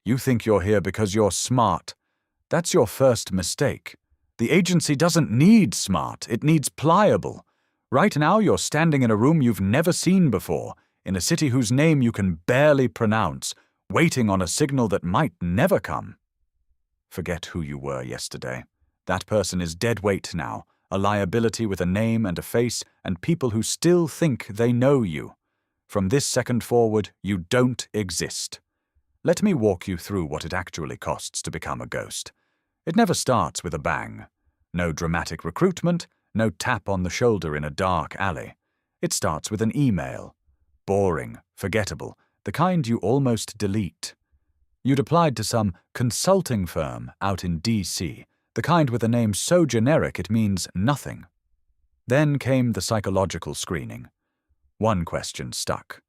You think you're here because you're smart. That's your first mistake. The agency doesn't need smart, it needs pliable. Right now you're standing in a room you've never seen before, in a city whose name you can barely pronounce, waiting on a signal that might never come. Forget who you were yesterday. That person is dead weight now, a liability with a name and a face, and people who still think they know you. From this second forward, you don't exist. Let me walk you through what it actually costs to become a ghost. It never starts with a bang. No dramatic recruitment, no tap on the shoulder in a dark alley. It starts with an email. Boring, forgettable, the kind you almost delete. You'd applied to some consulting firm out in D.C., the kind with a name so generic it means nothing. Then came the psychological screening. One question stuck.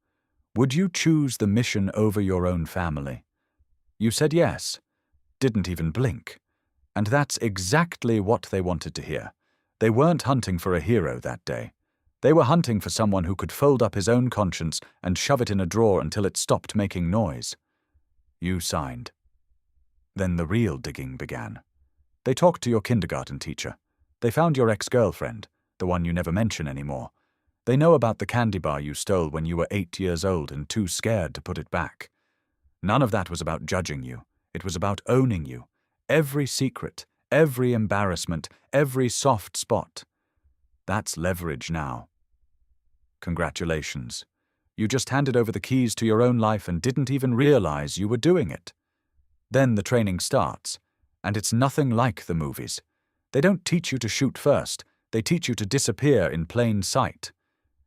Would you choose the mission over your own family? You said yes. Didn't even blink. And that's exactly what they wanted to hear. They weren't hunting for a hero that day. They were hunting for someone who could fold up his own conscience and shove it in a drawer until it stopped making noise. You signed. Then the real digging began. They talked to your kindergarten teacher. They found your ex-girlfriend, the one you never mention anymore. They know about the candy bar you stole when you were 8 years old and too scared to put it back. None of that was about judging you. It was about owning you. Every secret, every embarrassment, every soft spot. That's leverage now. Congratulations. You just handed over the keys to your own life and didn't even realize you were doing it. Then the training starts, and it's nothing like the movies. They don't teach you to shoot first, they teach you to disappear in plain sight.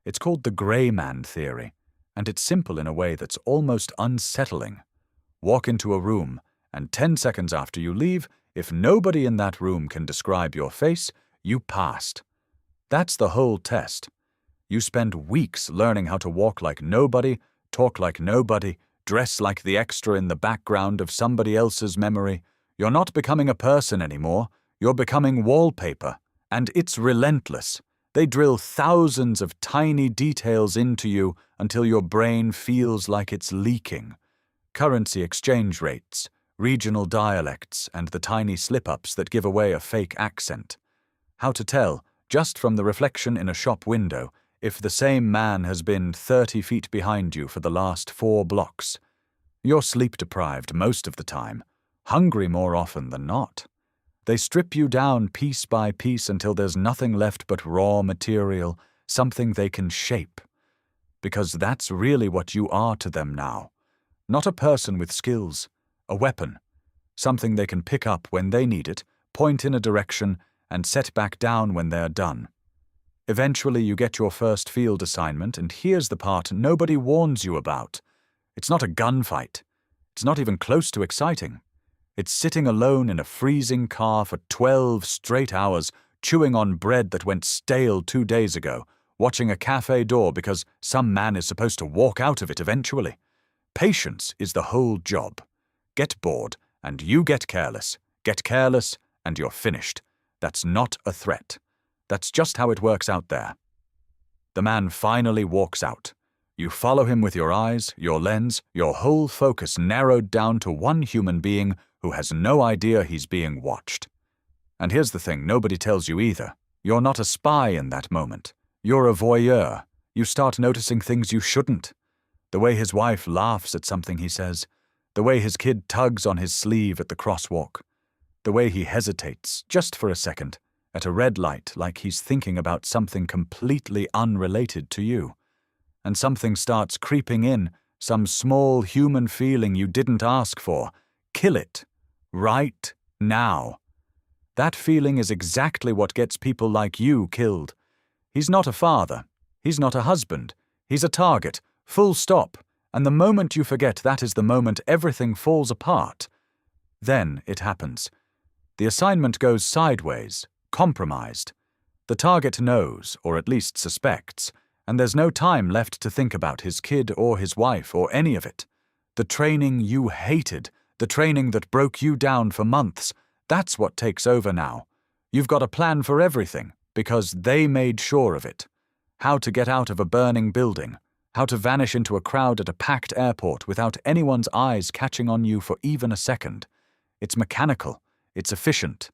It's called the gray man theory, and it's simple in a way that's almost unsettling. Walk into a room, and 10 seconds after you leave, if nobody in that room can describe your face, you passed. That's the whole test. You spend weeks learning how to walk like nobody, talk like nobody, dress like the extra in the background of somebody else's memory. You're not becoming a person anymore, you're becoming wallpaper, and it's relentless. They drill thousands of tiny details into you until your brain feels like it's leaking. Currency exchange rates, regional dialects, and the tiny slip-ups that give away a fake accent. How to tell, just from the reflection in a shop window, if the same man has been 30 feet behind you for the last 4 blocks. You're sleep-deprived most of the time, hungry more often than not. They strip you down piece by piece until there's nothing left but raw material, something they can shape. Because that's really what you are to them now. Not a person with skills, a weapon. Something they can pick up when they need it, point in a direction, and set back down when they're done. Eventually you get your first field assignment, and here's the part nobody warns you about. It's not a gunfight. It's not even close to exciting. It's sitting alone in a freezing car for 12 straight hours, chewing on bread that went stale 2 days ago, watching a cafe door because some man is supposed to walk out of it eventually. Patience is the whole job. Get bored, and you get careless. Get careless, and you're finished. That's not a threat. That's just how it works out there. The man finally walks out. You follow him with your eyes, your lens, your whole focus narrowed down to one human being who has no idea he's being watched. And here's the thing nobody tells you either. You're not a spy in that moment. You're a voyeur. You start noticing things you shouldn't. The way his wife laughs at something he says. The way his kid tugs on his sleeve at the crosswalk. The way he hesitates, just for a second, at a red light like he's thinking about something completely unrelated to you. And something starts creeping in, some small human feeling you didn't ask for. Kill it. Right now. That feeling is exactly what gets people like you killed. He's not a father. He's not a husband. He's a target. Full stop. And the moment you forget that is the moment everything falls apart. Then it happens. The assignment goes sideways, compromised. The target knows, or at least suspects, and there's no time left to think about his kid or his wife or any of it. The training you hated, the training that broke you down for months, that's what takes over now. You've got a plan for everything, because they made sure of it. How to get out of a burning building, How to vanish into a crowd at a packed airport without anyone's eyes catching on you for even a second. It's mechanical, it's efficient.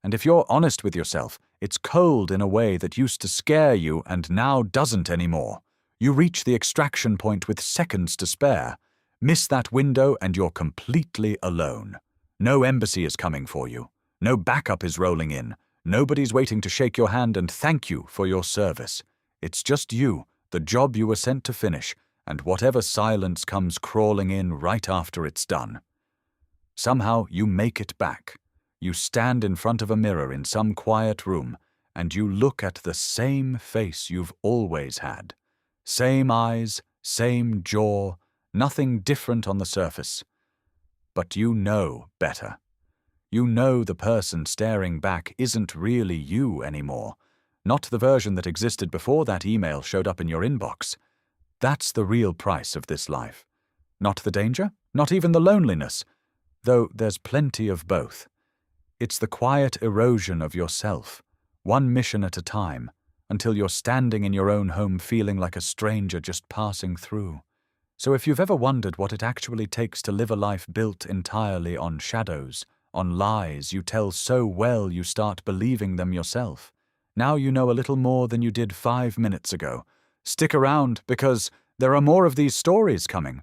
And if you're honest with yourself, it's cold in a way that used to scare you and now doesn't anymore. You reach the extraction point with seconds to spare. Miss that window and you're completely alone. No embassy is coming for you. No backup is rolling in. Nobody's waiting to shake your hand and thank you for your service. It's just you, the job you were sent to finish, and whatever silence comes crawling in right after it's done. Somehow you make it back. You stand in front of a mirror in some quiet room, and you look at the same face you've always had. Same eyes, same jaw, nothing different on the surface. But you know better. You know the person staring back isn't really you anymore, not the version that existed before that email showed up in your inbox. That's the real price of this life. Not the danger, not even the loneliness, though there's plenty of both. It's the quiet erosion of yourself, one mission at a time, until you're standing in your own home feeling like a stranger just passing through. So if you've ever wondered what it actually takes to live a life built entirely on shadows, on lies you tell so well you start believing them yourself, now you know a little more than you did 5 minutes ago. Stick around, because there are more of these stories coming.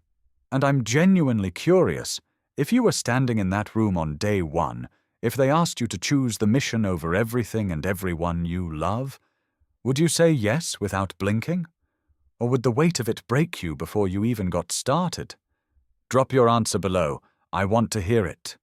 And I'm genuinely curious, if you were standing in that room on day 1, if they asked you to choose the mission over everything and everyone you love, would you say yes without blinking? Or would the weight of it break you before you even got started? Drop your answer below. I want to hear it.